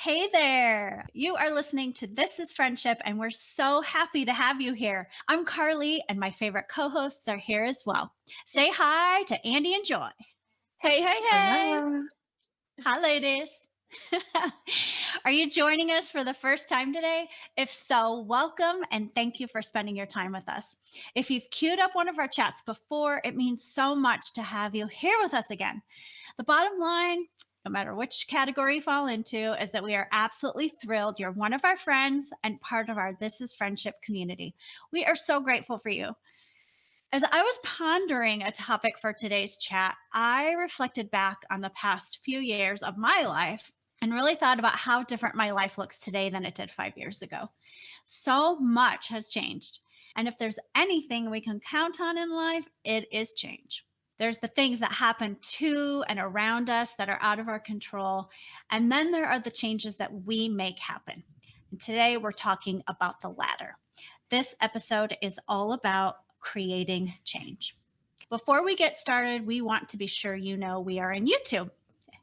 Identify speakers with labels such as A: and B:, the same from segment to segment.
A: Hey there. You are listening to This is Friendship, and we're so happy to have you here. I'm Karli, and my favorite co hosts are here as well. Say hi to Andi and Joy.
B: Hey, hey, hey.
C: Hello.
A: Hi, ladies. Are you joining us for the first time today? If so, welcome and thank you for spending your time with us. If you've queued up one of our chats before, it means so much to have you here with us again. The bottom line, no matter which category you fall into, is that we are absolutely thrilled you're one of our friends and part of our This is Friendship community. We are so grateful for you. As I was pondering a topic for today's chat, I reflected back on the past few years of my life and really thought about how different my life looks today than it did 5 years ago. So much has changed. And if there's anything we can count on in life, it is change. There's the things that happen to and around us that are out of our control. And then there are the changes that we make happen. And today we're talking about the latter. This episode is all about creating change. Before we get started, we want to be sure you know we are on YouTube.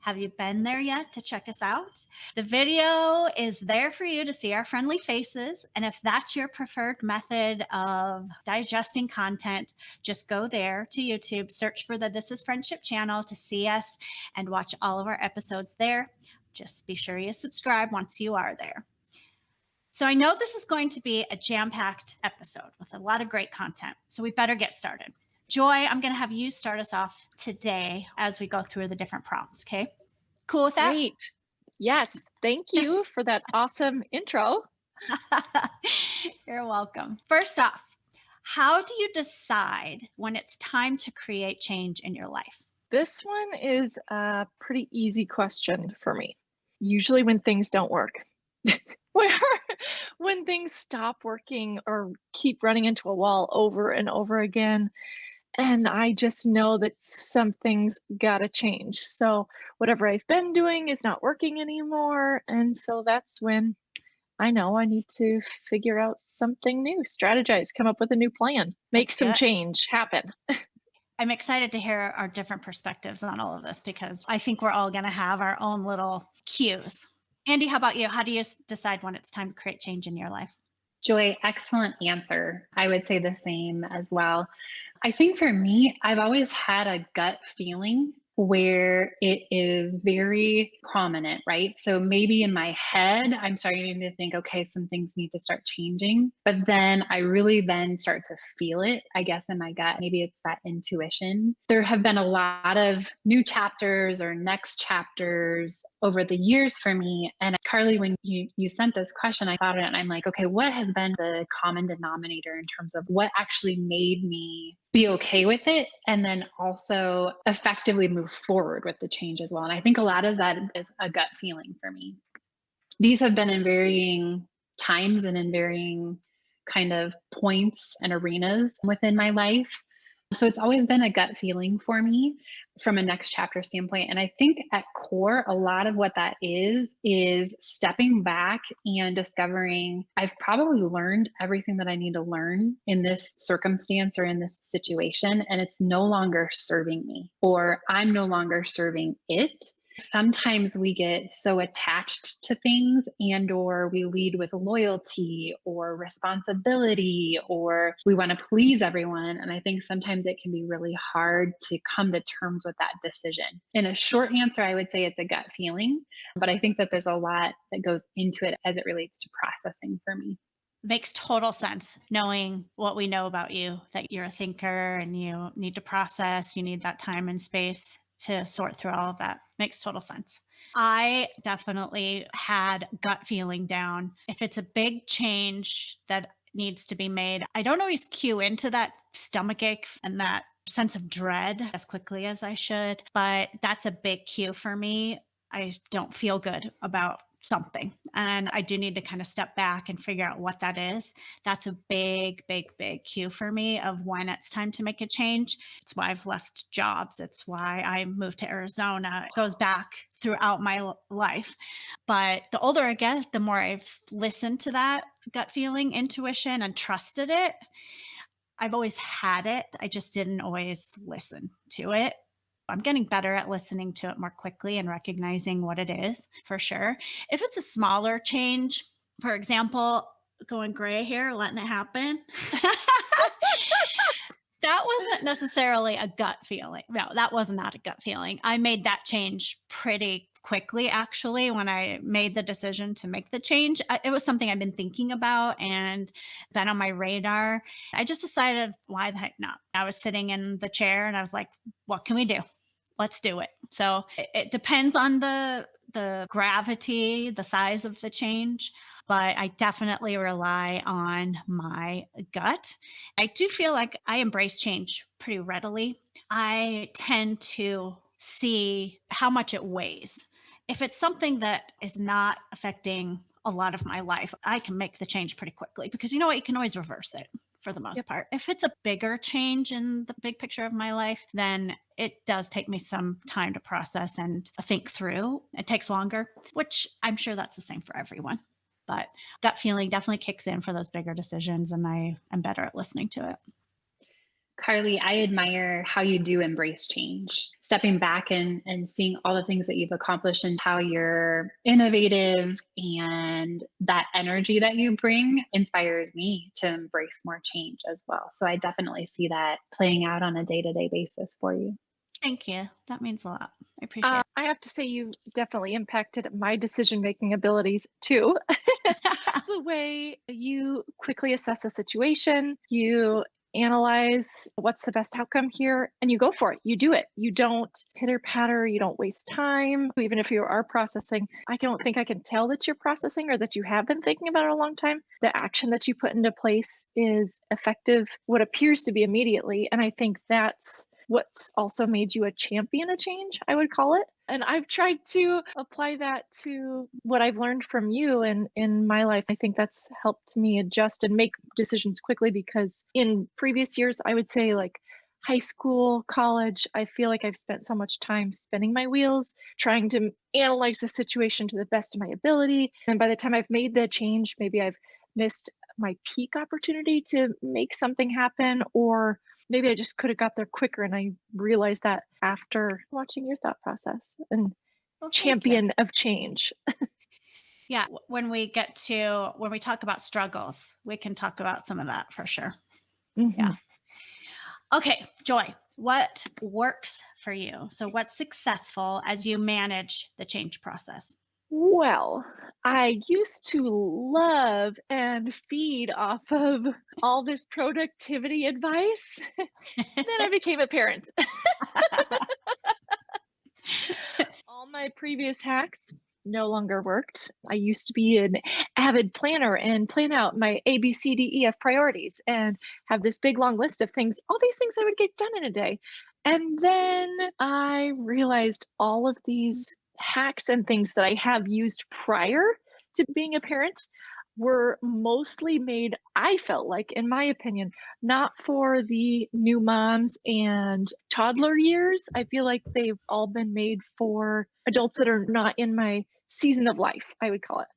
A: Have you been there yet to check us out? The video is there for you to see our friendly faces. And if that's your preferred method of digesting content, just go there to YouTube, search for the This is Friendship channel to see us and watch all of our episodes there. Just be sure you subscribe once you are there. So I know this is going to be a jam-packed episode with a lot of great content. So we better get started. Joy, I'm going to have you start us off today as we go through the different prompts, okay? Cool with that?
B: Great. Yes, thank you for that awesome intro.
A: You're welcome. First off, how do you decide when it's time to create change in your life?
B: This one is a pretty easy question for me. Usually when things don't work. Where when things stop working or keep running into a wall over and over again, and I just know that something's gotta change. So whatever I've been doing is not working anymore, and so that's when I know I need to figure out something new, strategize, come up with a new plan, make
A: That's
B: some
A: good.
B: change happen.
A: I'm excited to hear our different perspectives on all of this because I think we're all going to have our own little cues. Andi, how about you? How do you decide when it's time to create change in your life?
C: Joy, excellent answer. I would say the same as well. I think for me, I've always had a gut feeling where it is very prominent, right? So maybe in my head, I'm starting to think, okay, some things need to start changing. But then I really then start to feel it, I guess, in my gut. Maybe it's that intuition. There have been a lot of new chapters or next chapters over the years for me. And Karli, when you sent this question, I thought of it and I'm like, okay, what has been the common denominator in terms of what actually made me be okay with it and then also effectively move forward with the change as well. And I think a lot of that is a gut feeling for me. These have been in varying times and in varying kind of points and arenas within my life. So it's always been a gut feeling for me from a next chapter standpoint. And I think at core, a lot of what that is stepping back and discovering I've probably learned everything that I need to learn in this circumstance or in this situation. And it's no longer serving me, or I'm no longer serving it. Sometimes we get so attached to things and or we lead with loyalty or responsibility or we want to please everyone, and I think sometimes it can be really hard to come to terms with that decision. In a short answer, I would say it's a gut feeling, but I think that there's a lot that goes into it as it relates to processing for me.
A: Makes total sense knowing what we know about you, that you're a thinker and you need to process, you need that time and space to sort through all of that. Makes total sense. I definitely had gut feeling down. If it's a big change that needs to be made, I don't always cue into that stomach ache and that sense of dread as quickly as I should, but that's a big cue for me. I don't feel good about something. And I do need to kind of step back and figure out what that is. That's a big, big, big cue for me of when it's time to make a change. It's why I've left jobs. It's why I moved to Arizona. It goes back throughout my life. But the older I get, the more I've listened to that gut feeling, intuition, and trusted it. I've always had it. I just didn't always listen to it. I'm getting better at listening to it more quickly and recognizing what it is for sure. If it's a smaller change, for example, going gray hair, letting it happen. That wasn't necessarily a gut feeling. No, that was not a gut feeling. I made that change pretty quickly, actually, when I made the decision to make the change. It was something I've been thinking about and been on my radar. I just decided, why the heck not? I was sitting in the chair and I was like, what can we do? Let's do it. So it depends on the gravity, the size of the change, but I definitely rely on my gut. I do feel like I embrace change pretty readily. I tend to see how much it weighs. If it's something that is not affecting a lot of my life, I can make the change pretty quickly because you know what? You can always reverse it for the most
B: Yep.
A: part. If it's a bigger change in the big picture of my life, then it does take me some time to process and think through. It takes longer, which I'm sure that's the same for everyone. But gut feeling definitely kicks in for those bigger decisions, and I am better at listening to it.
C: Karli, I admire how you do embrace change, stepping back and seeing all the things that you've accomplished and how you're innovative, and that energy that you bring inspires me to embrace more change as well. So I definitely see that playing out on a day-to-day basis for you.
A: Thank you. That means a lot. I appreciate
B: I have to say you definitely impacted my decision-making abilities too.
A: it.
B: The way you quickly assess a situation, you analyze what's the best outcome here, and you go for it. You do it. You don't pitter patter, you don't waste time. Even if you are processing, I don't think I can tell that you're processing or that you have been thinking about it a long time. The action that you put into place is effective, what appears to be immediately. And I think that's what's also made you a champion of change, I would call it. And I've tried to apply that to what I've learned from you and in my life. I think that's helped me adjust and make decisions quickly because in previous years, I would say like high school, college, I feel like I've spent so much time spinning my wheels, trying to analyze the situation to the best of my ability. And by the time I've made the change, maybe I've missed my peak opportunity to make something happen, or maybe I just could have got there quicker. And I realized that after watching your thought process and
A: Well, thank you.
B: champion of change.
A: Yeah. When we talk about struggles, we can talk about some of that for sure. Yeah.
B: Mhm.
A: Okay, Joy, what works for you? So, what's successful as you manage the change process?
B: Well, I used to love and feed off of all this productivity advice. Then I became a parent. All my previous hacks no longer worked. I used to be an avid planner and plan out my A, B, C, D, E, F priorities and have this big long list of things, all these things I would get done in a day. And then I realized all of these hacks and things that I have used prior to being a parent were mostly made, I felt like, in my opinion, not for the new moms and toddler years. I feel like they've all been made for adults that are not in my season of life, I would call it.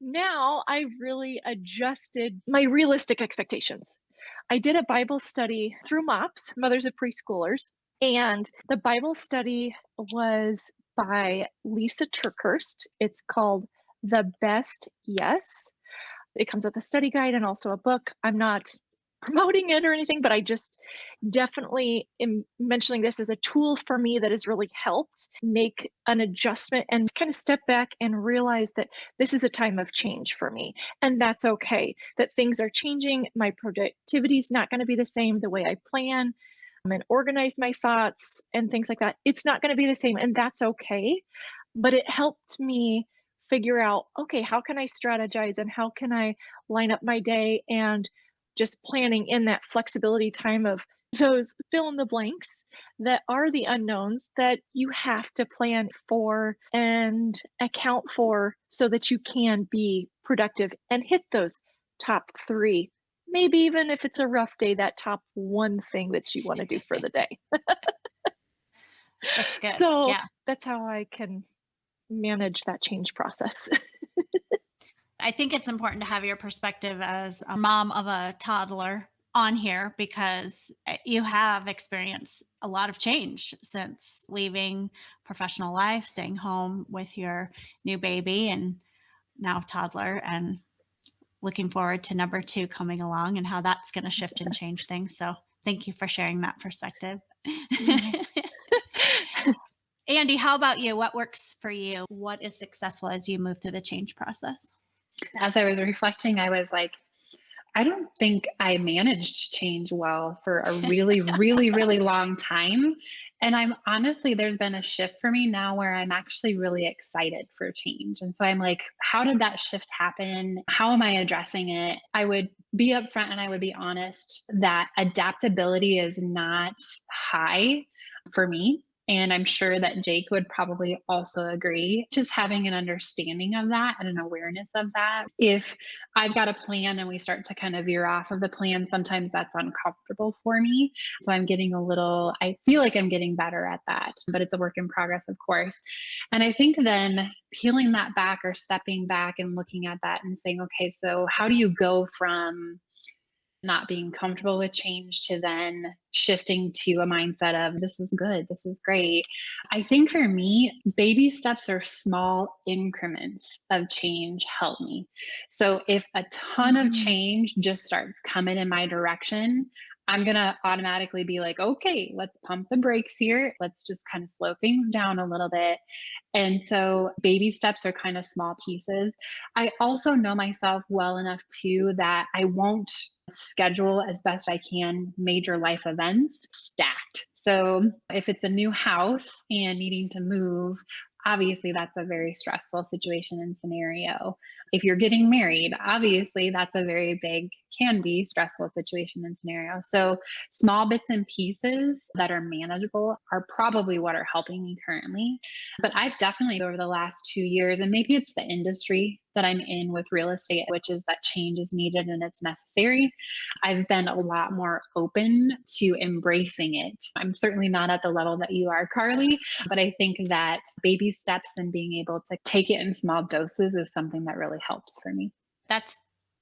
B: Now I've really adjusted my realistic expectations. I did a Bible study through MOPS, Mothers of Preschoolers, and the Bible study was by Lisa Turkhurst. It's called The Best Yes. It comes with a study guide and also a book. I'm not promoting it or anything, but I just definitely am mentioning this as a tool for me that has really helped make an adjustment and kind of step back and realize that this is a time of change for me. And that's okay, that things are changing. My productivity is not going to be the same the way I plan and organize my thoughts and things like that. It's not going to be the same, and that's okay. But it helped me figure out, okay, how can I strategize and how can I line up my day, and just planning in that flexibility time of those fill in the blanks that are the unknowns that you have to plan for and account for so that you can be productive and hit those top three. Maybe even if it's a rough day, that top one thing that you want to do for the day.
A: That's good.
B: So
A: Yeah.
B: that's how I can manage that change process.
A: I think it's important to have your perspective as a mom of a toddler on here because you have experienced a lot of change since leaving professional life, staying home with your new baby and now toddler, and looking forward to number two coming along and how that's going to shift and change things. So thank you for sharing that perspective.
B: Yeah.
A: Andi, how about you? What works for you? What is successful as you move through the change process?
C: As I was reflecting, I was like, I don't think I managed change well for a really, really, really long time. And I'm honestly, there's been a shift for me now where I'm actually really excited for change. And so I'm like, how did that shift happen? How am I addressing it? I would be upfront and I would be honest that adaptability is not high for me. And I'm sure that Jake would probably also agree. Just having an understanding of that and an awareness of that. If I've got a plan and we start to kind of veer off of the plan, sometimes that's uncomfortable for me. So I feel like I'm getting better at that, but it's a work in progress, of course. And I think then peeling that back or stepping back and looking at that and saying, okay, so how do you go from not being comfortable with change to then shifting to a mindset of this is good, this is great. I think for me, baby steps or small increments of change help me. So if a ton of
A: Mhm.
C: change just starts coming in my direction, I'm going to automatically be like, okay, let's pump the brakes here. Let's just kind of slow things down a little bit. And so baby steps are kind of small pieces. I also know myself well enough too that I won't schedule as best I can major life events stacked. So if it's a new house and needing to move, obviously that's a very stressful situation and scenario. If you're getting married, obviously that's a very big, can be stressful situation and scenario. So small bits and pieces that are manageable are probably what are helping me currently. But I've definitely over the last 2 years, and maybe it's the industry that I'm in with real estate, which is that change is needed and it's necessary. I've been a lot more open to embracing it. I'm certainly not at the level that you are, Karli, but I think that baby steps and being able to take it in small doses is something that really helps for me.
A: That's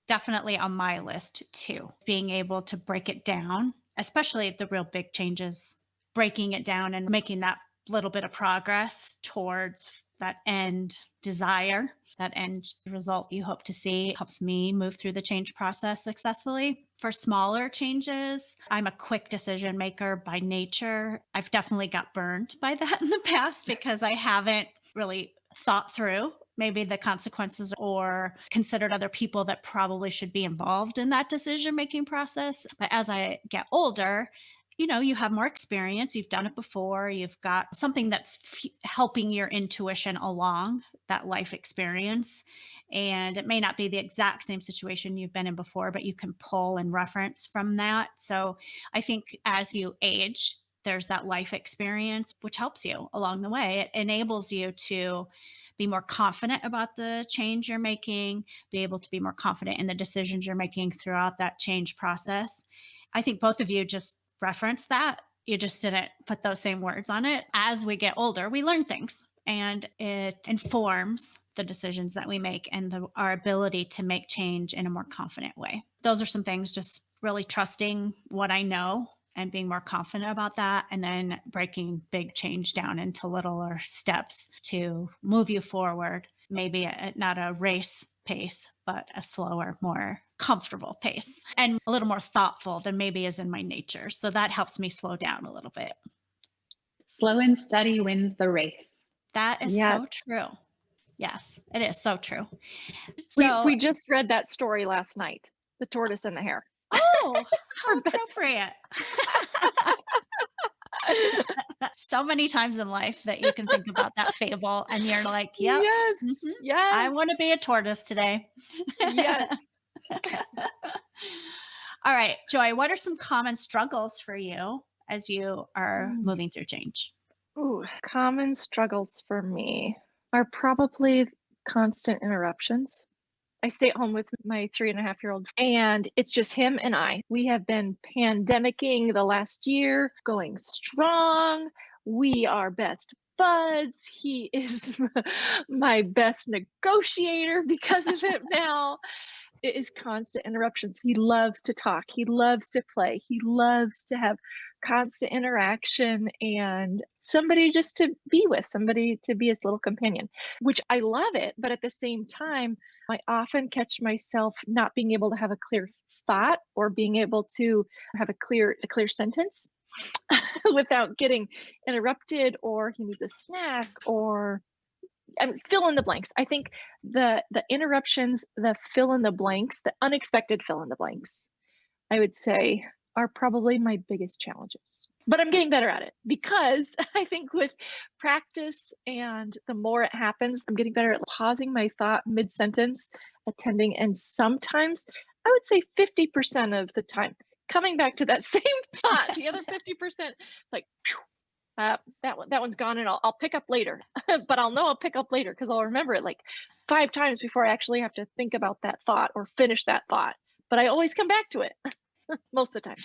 A: definitely on my list too. Being able to break it down, especially the real big changes, breaking it down and making that little bit of progress towards that end desire, that end result you hope to see helps me move through the change process successfully. For smaller changes, I'm a quick decision maker by nature. I've definitely got burned by that in the past because I haven't really thought through maybe the consequences or considered other people that probably should be involved in that decision making process. But as I get older, you have more experience, you've done it before, you've got something that's helping your intuition along that life experience. And it may not be the exact same situation you've been in before, but you can pull and reference from that. So I think as you age, there's that life experience, which helps you along the way. It enables you to be more confident about the change you're making, be able to be more confident in the decisions you're making throughout that change process. I think both of you just referenced that. You just didn't put those same words on it. As we get older, we learn things and it informs the decisions that we make and our ability to make change in a more confident way. Those are some things, just really trusting what I know and being more confident about that, and then breaking big change down into littler steps to move you forward, maybe not a race pace, but a slower, more comfortable pace and a little more thoughtful than maybe is in my nature. So that helps me slow down a little bit.
C: Slow and steady wins the race.
A: That is
B: Yes.
A: so true. Yes, it is so true.
B: We
A: So,
B: we just read that story last night, The Tortoise and the Hare.
A: oh,
B: For
A: how appropriate. So many times in life that you can think about that fable and you're like, yep,
B: Yes,
A: mhm, I
B: yes,
A: want to be a tortoise today.
B: yes.
A: All right, Joy, what are some common struggles for you as you are
B: Mm.
A: moving through change?
B: Ooh, common struggles for me are probably constant interruptions. I stay at home with my 3.5-year-old, and it's just him and I. We have been pandemicking the last year, going strong. We are best buds. He is my best negotiator because of it now. It is constant interruptions. He loves to talk. He loves to play. He loves to have constant interaction and somebody just to be with, somebody to be his little companion, which I love it. But at the same time, I often catch myself not being able to have a clear thought or being able to have a clear sentence without getting interrupted, or he needs a snack, or I mean, fill in the blanks. I think the interruptions, the fill in the blanks, the unexpected fill in the blanks, I would say are probably my biggest challenges. But I'm getting better at it because I think with practice and the more it happens, I'm getting better at pausing my thought mid sentence, attending, and sometimes I would say 50% of the time coming back to that same thought. The other 50%, it's like, phew, that one's gone, and I'll pick up later. But I'll know I'll pick up later because I'll remember it like 5 times before I actually have to think about that thought or finish that thought. But I always come back to it most of the time.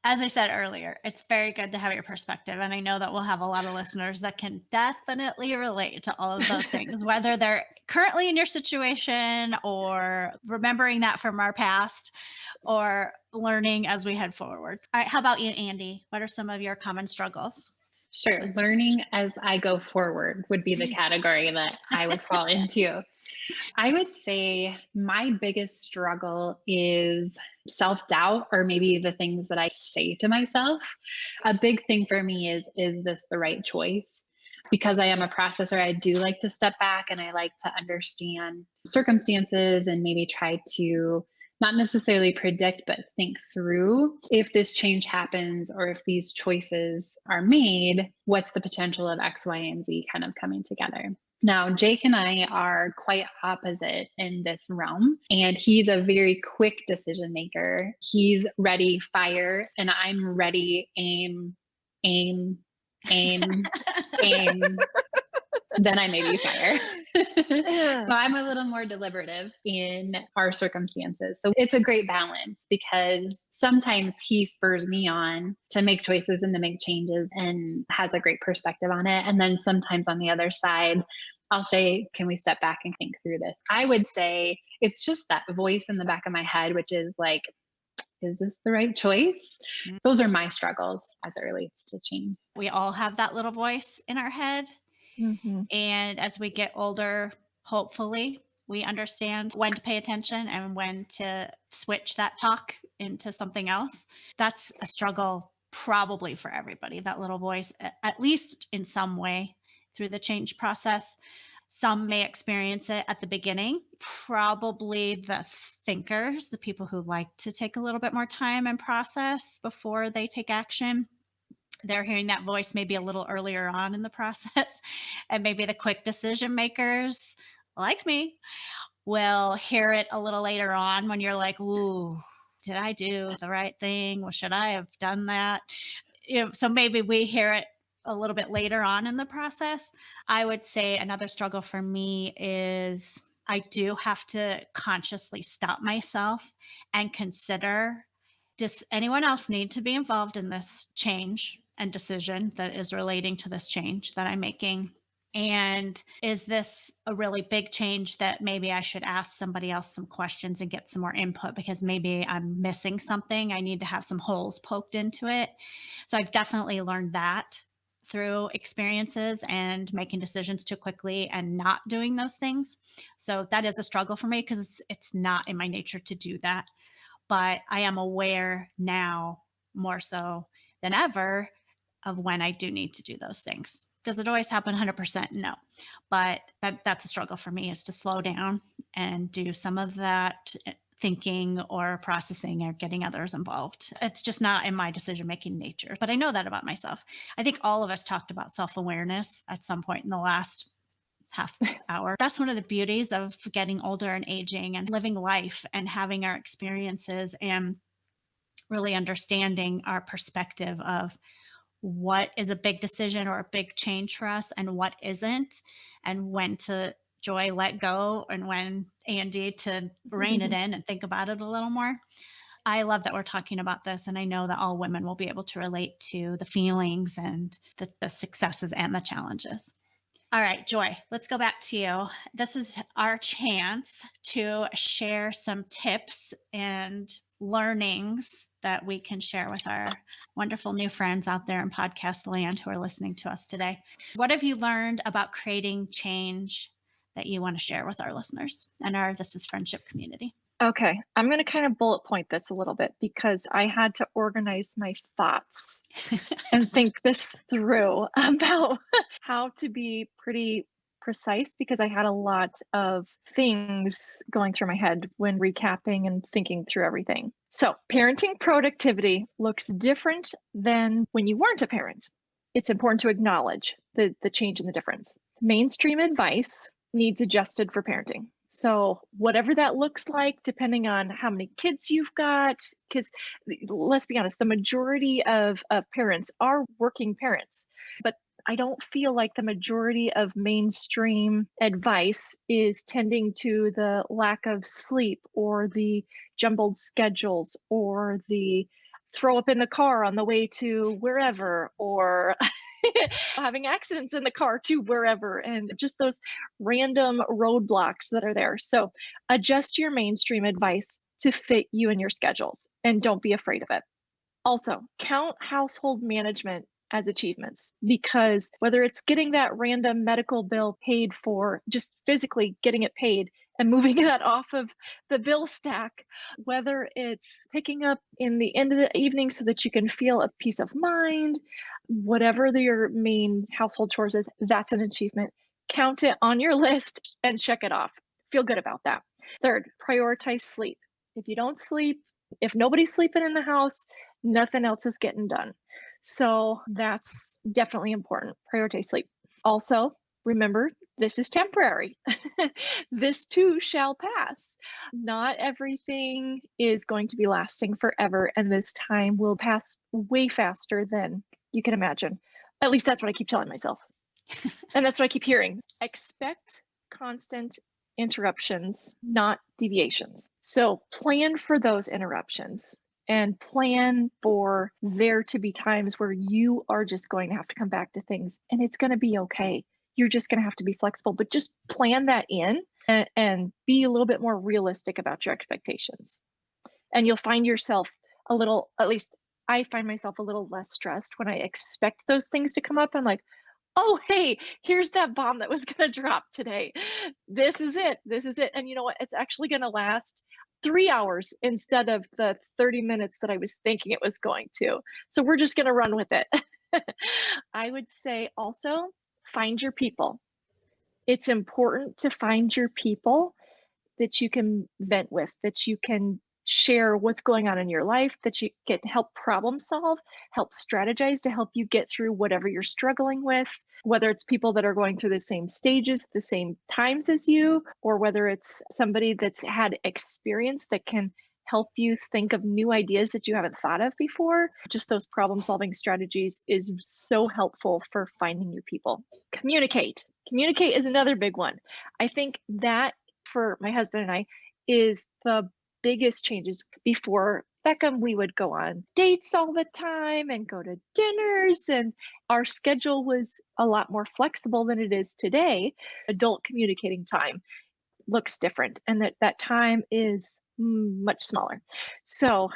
A: As I said earlier, it's very good to have your perspective. And I know that we'll have a lot of listeners that can definitely relate to all of those things, whether they're currently in your situation or remembering that from our past or learning as we head forward. All right. How about you, Andi? What are some of your common struggles?
C: Sure. Learning as I go forward would be the category that I would fall into. I would say my biggest struggle is self doubt, or maybe the things that I say to myself. A big thing for me is this the right choice? Because I am a processor, I do like to step back and I like to understand circumstances and maybe try to not necessarily predict, but think through if this change happens or if these choices are made, what's the potential of X, Y, and Z kind of coming together. Now, Jake and I are quite opposite in this realm, and he's a very quick decision maker. He's ready, fire, and I'm ready, aim, aim, aim, aim. Then I maybe fire.
B: Yeah.
C: So I'm a little more deliberative in our circumstances. So it's a great balance because sometimes he spurs me on to make choices and to make changes and has a great perspective on it. And then sometimes on the other side, I'll say, can we step back and think through this? I would say it's just that voice in the back of my head, which is like, is this the right choice? Those are my struggles as it relates to change.
A: We all have that little voice in our head.
B: Mm-hmm.
A: And as we get older, hopefully, we understand when to pay attention and when to switch that talk into something else. That's a struggle probably for everybody, that little voice, at least in some way through the change process. Some may experience it at the beginning. Probably the thinkers, the people who like to take a little bit more time and process before they take action, they're hearing that voice maybe a little earlier on in the process. And maybe the quick decision makers, like me, will hear it a little later on when you're like, ooh, did I do the right thing? Well, should I have done that? So maybe we hear it a little bit later on in the process. I would say another struggle for me is I do have to consciously stop myself and consider, does anyone else need to be involved in this change and decision that is relating to this change that I'm making? And is this a really big change that maybe I should ask somebody else some questions and get some more input because maybe I'm missing something? I need to have some holes poked into it. So I've definitely learned that through experiences and making decisions too quickly and not doing those things. So that is a struggle for me because it's not in my nature to do that. But I am aware now more so than ever of when I do need to do those things. Does it always happen 100%? No. But that's a struggle for me, is to slow down and do some of that thinking or processing or getting others involved. It's just not in my decision making nature. But I know that about myself. I think all of us talked about self-awareness at some point in the last half hour. That's one of the beauties of getting older and aging and living life and having our experiences and really understanding our perspective of what is a big decision or a big change for us and what isn't, and when to joy let go and when, Andi, to rein it in and think about it a little more. I love that we're talking about this, and I know that all women will be able to relate to the feelings and the successes and the challenges. All right, Joy, let's go back to you. This is our chance to share some tips and learnings that we can share with our wonderful new friends out there in podcast land who are listening to us today. What have you learned about creating change that you want to share with our listeners and our This Is Friendship community?
B: Okay, I'm going to kind of bullet point this a little bit because I had to organize my thoughts and think this through about how to be pretty precise because I had a lot of things going through my head when recapping and thinking through everything. So, parenting productivity looks different than when you weren't a parent. It's important to acknowledge the change and the difference. Mainstream advice needs adjusted for parenting. So, whatever that looks like, depending on how many kids you've got, because let's be honest, the majority of parents are working parents, but I don't feel like the majority of mainstream advice is tending to the lack of sleep or the jumbled schedules or the throw up in the car on the way to wherever or having accidents in the car to wherever and just those random roadblocks that are there. So adjust your mainstream advice to fit you and your schedules and don't be afraid of it. Also, count household management as achievements because whether it's getting that random medical bill paid for, just physically getting it paid and moving that off of the bill stack, whether it's picking up in the end of the evening so that you can feel a peace of mind, whatever your main household chores is, that's an achievement. Count it on your list and check it off. Feel good about that. Third, prioritize sleep. If you don't sleep, if nobody's sleeping in the house, nothing else is getting done. So that's definitely important. Prioritize sleep. Also, remember, this is temporary. This too shall pass. Not everything is going to be lasting forever, and this time will pass way faster than you can imagine. At least that's what I keep telling myself. And that's what I keep hearing. Expect constant interruptions, not deviations. So plan for those interruptions and plan for there to be times where you are just going to have to come back to things and it's going to be okay. You're just going to have to be flexible, but just plan that in and be a little bit more realistic about your expectations. And you'll find yourself a little, at least I find myself a little less stressed when I expect those things to come up. I'm like, oh, hey, here's that bomb that was going to drop today. This is it. This is it. And you know what? It's actually going to last 3 hours instead of the 30 minutes that I was thinking it was going to. So we're just going to run with it. I would say also find your people. It's important to find your people that you can vent with, that you can share what's going on in your life, that you can help problem solve, help strategize to help you get through whatever you're struggling with, whether it's people that are going through the same stages, the same times as you, or whether it's somebody that's had experience that can help you think of new ideas that you haven't thought of before. Just those problem solving strategies is so helpful for finding your people. Communicate. Communicate is another big one. I think that for my husband and I is the biggest changes. Before Beckham, we would go on dates all the time and go to dinners, and our schedule was a lot more flexible than it is today. Adult communicating time looks different, and that time is much smaller. So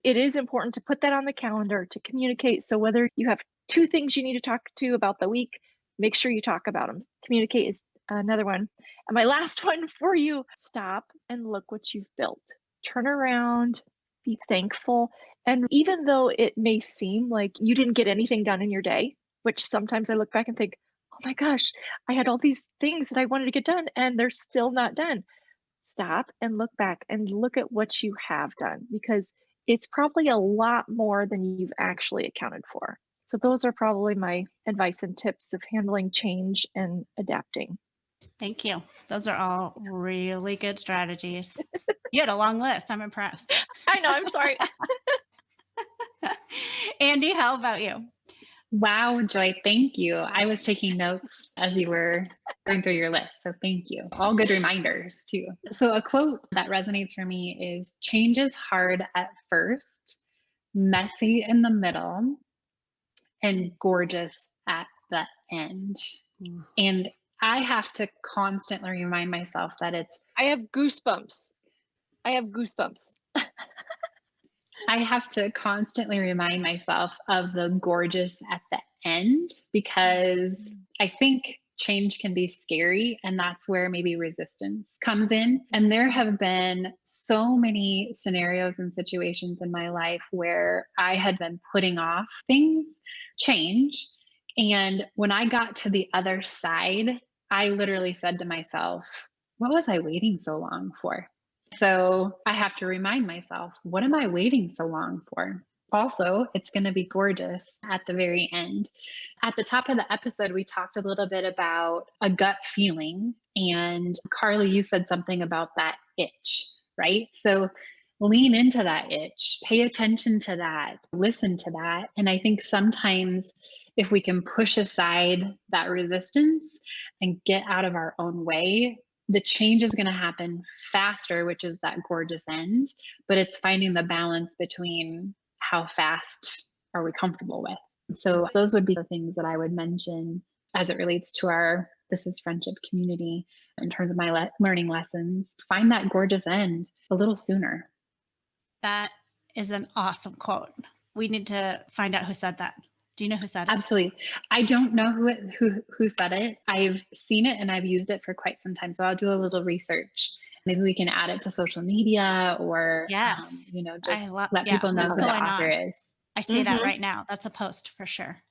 B: it is important to put that on the calendar to communicate. So whether you have two things you need to talk to about the week, make sure you talk about them. Communicate is another one. And my last one for you, stop and look what you've built. Turn around, be thankful. And even though it may seem like you didn't get anything done in your day, which sometimes I look back and think, oh my gosh, I had all these things that I wanted to get done and they're still not done. Stop and look back and look at what you have done because it's probably a lot more than you've actually accounted for. So those are probably my advice and tips of handling change and adapting.
A: Thank you. Those are all really good strategies. You had a long list. I'm impressed.
B: I know, I'm sorry.
A: Andi, how about you?
C: Wow, Joy, thank you. I was taking notes as you were going through your list. So thank you. All good reminders, too. So, a quote that resonates for me is change is hard at first, messy in the middle, and gorgeous at the end.
B: Mm.
C: And I have to constantly remind myself that
B: I have goosebumps. I have goosebumps.
C: I have to constantly remind myself of the gorgeous at the end because
B: Mm.
C: I think change can be scary, and that's where maybe resistance comes in. And there have been so many scenarios and situations in my life where I had been putting off things, change. And when I got to the other side, I literally said to myself, what was I waiting so long for? So I have to remind myself, what am I waiting so long for? Also, it's going to be gorgeous at the very end. At the top of the episode, we talked a little bit about a gut feeling. And Karli, you said something about that itch, right? So lean into that itch, pay attention to that, listen to that. And I think sometimes if we can push aside that resistance and get out of our own way, the change is going to happen faster, which is that gorgeous end. But it's finding the balance between how fast are we comfortable with. So those would be the things that I would mention as it relates to our This is Friendship community in terms of my learning lessons. Find that gorgeous end a little sooner.
A: That is an awesome quote. We need to find out who said that. Do you know who said it?
C: Absolutely. I don't know who said it. I've seen it and I've used it for quite some time. So I'll do a little research. Maybe we can add it to social media or,
A: Yes. I
C: just
A: love,
C: let
A: yeah,
C: people know
A: what's
C: who the
A: going
C: author
A: on?
C: is.
A: I see that
B: Mhm.
A: right now. That's a post for sure.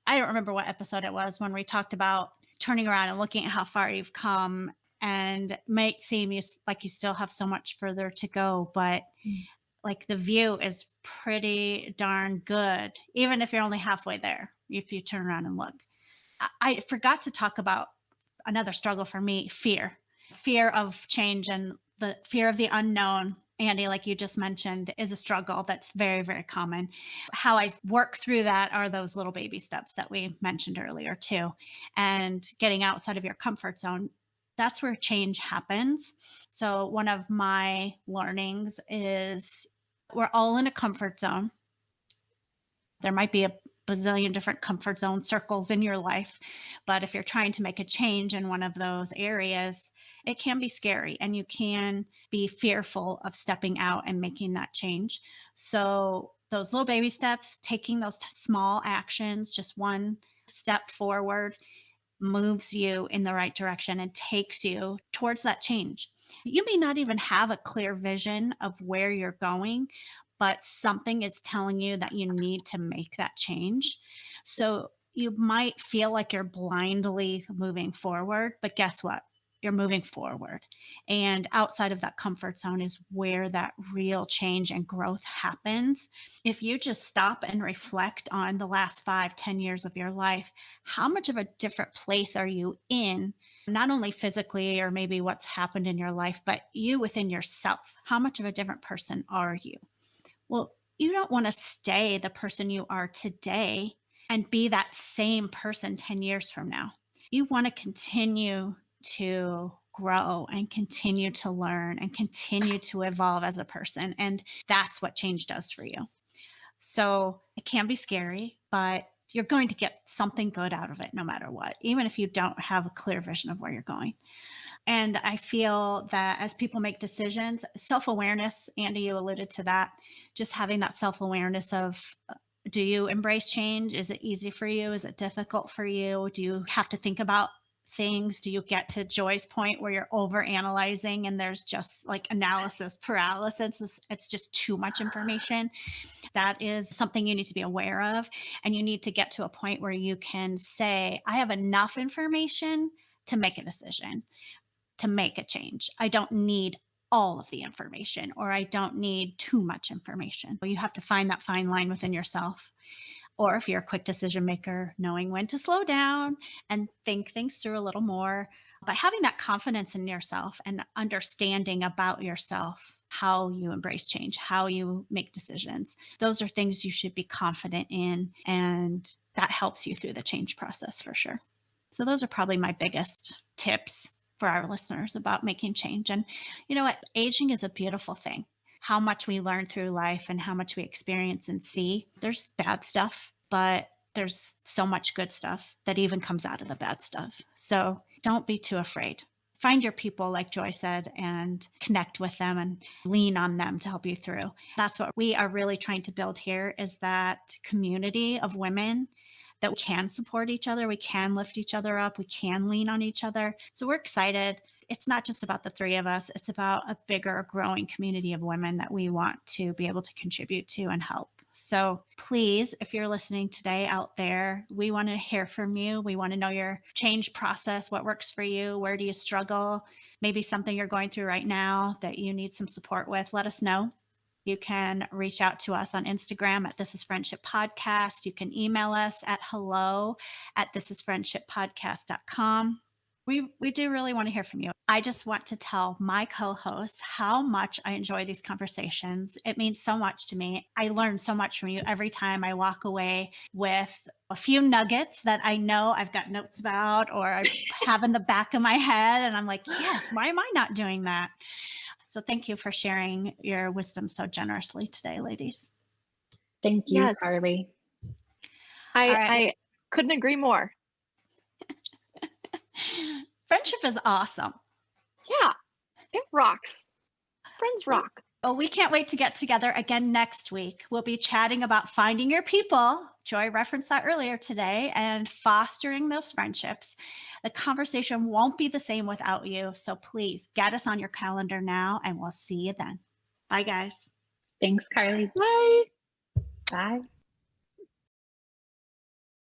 A: I don't remember what episode it was when we talked about turning around and looking at how far you've come, and might seem like you still have so much further to go, but
B: Mm.
A: like the view is pretty darn good, even if you're only halfway there, if you turn around and look. I forgot to talk about another struggle for me, fear of change and the fear of the unknown. Andy, like you just mentioned, is a struggle that's very, very common. How I work through that are those little baby steps that we mentioned earlier, too. And getting outside of your comfort zone, that's where change happens. So, one of my learnings is we're all in a comfort zone. There might be a bazillion different comfort zone circles in your life. But if you're trying to make a change in one of those areas, it can be scary and you can be fearful of stepping out and making that change. So, those little baby steps, taking those small actions, just one step forward, moves you in the right direction and takes you towards that change. You may not even have a clear vision of where you're going, but something is telling you that you need to make that change. So you might feel like you're blindly moving forward, but guess what? You're moving forward. And outside of that comfort zone is where that real change and growth happens. If you just stop and reflect on the last 5, 10 years of your life, how much of a different place are you in, not only physically or maybe what's happened in your life, but you within yourself? How much of a different person are you? Well, you don't want to stay the person you are today and be that same person 10 years from now. You want to continue to grow and continue to learn and continue to evolve as a person. And that's what change does for you. So it can be scary, but you're going to get something good out of it no matter what, even if you don't have a clear vision of where you're going. And I feel that as people make decisions, self awareness, Andy, you alluded to that, just having that self awareness of, do you embrace change? Is it easy for you? Is it difficult for you? Do you have to think about things? Do you get to Joy's point where you're over analyzing and there's just like analysis paralysis? It's just too much information. That is something you need to be aware of. And you need to get to a point where you can say, I have enough information to make a decision, to make a change. I don't need all of the information, or I don't need too much information. You have to find that fine line within yourself. Or if you're a quick decision maker, knowing when to slow down and think things through a little more. But having that confidence in yourself and understanding about yourself, how you embrace change, how you make decisions, those are things you should be confident in. And that helps you through the change process for sure. So, those are probably my biggest tips for our listeners about making change. And you know what? Aging is a beautiful thing. How much we learn through life and how much we experience and see. There's bad stuff, but there's so much good stuff that even comes out of the bad stuff. So don't be too afraid. Find your people, like Joy said, and connect with them and lean on them to help you through. That's what we are really trying to build here, is that community of women that we can support each other. We can lift each other up. We can lean on each other. So we're excited. It's not just about the three of us. It's about a bigger, growing community of women that we want to be able to contribute to and help. So please, if you're listening today out there, we want to hear from you. We want to know your change process, what works for you, where do you struggle, maybe something you're going through right now that you need some support with. Let us know. You can reach out to us on Instagram at This Is Friendship Podcast. You can email us at hello@thisisfriendshippodcast.com. We do really want to hear from you. I just want to tell my co-hosts how much I enjoy these conversations. It means so much to me. I learn so much from you every time I walk away with a few nuggets that I know I've got notes about or I have in the back of my head. And I'm like, yes, why am I not doing that? So thank you for sharing your wisdom so generously today, ladies.
C: Thank you,
B: Yes.
C: Karli.
B: I couldn't agree more.
A: Friendship is awesome.
B: Yeah, it rocks. Friends rock.
A: Well, we can't wait to get together again next week. We'll be chatting about finding your people. Joy referenced that earlier today, and fostering those friendships. The conversation won't be the same without you. So please get us on your calendar now, and we'll see you then. Bye, guys.
C: Thanks, Karli.
B: Bye.
C: Bye.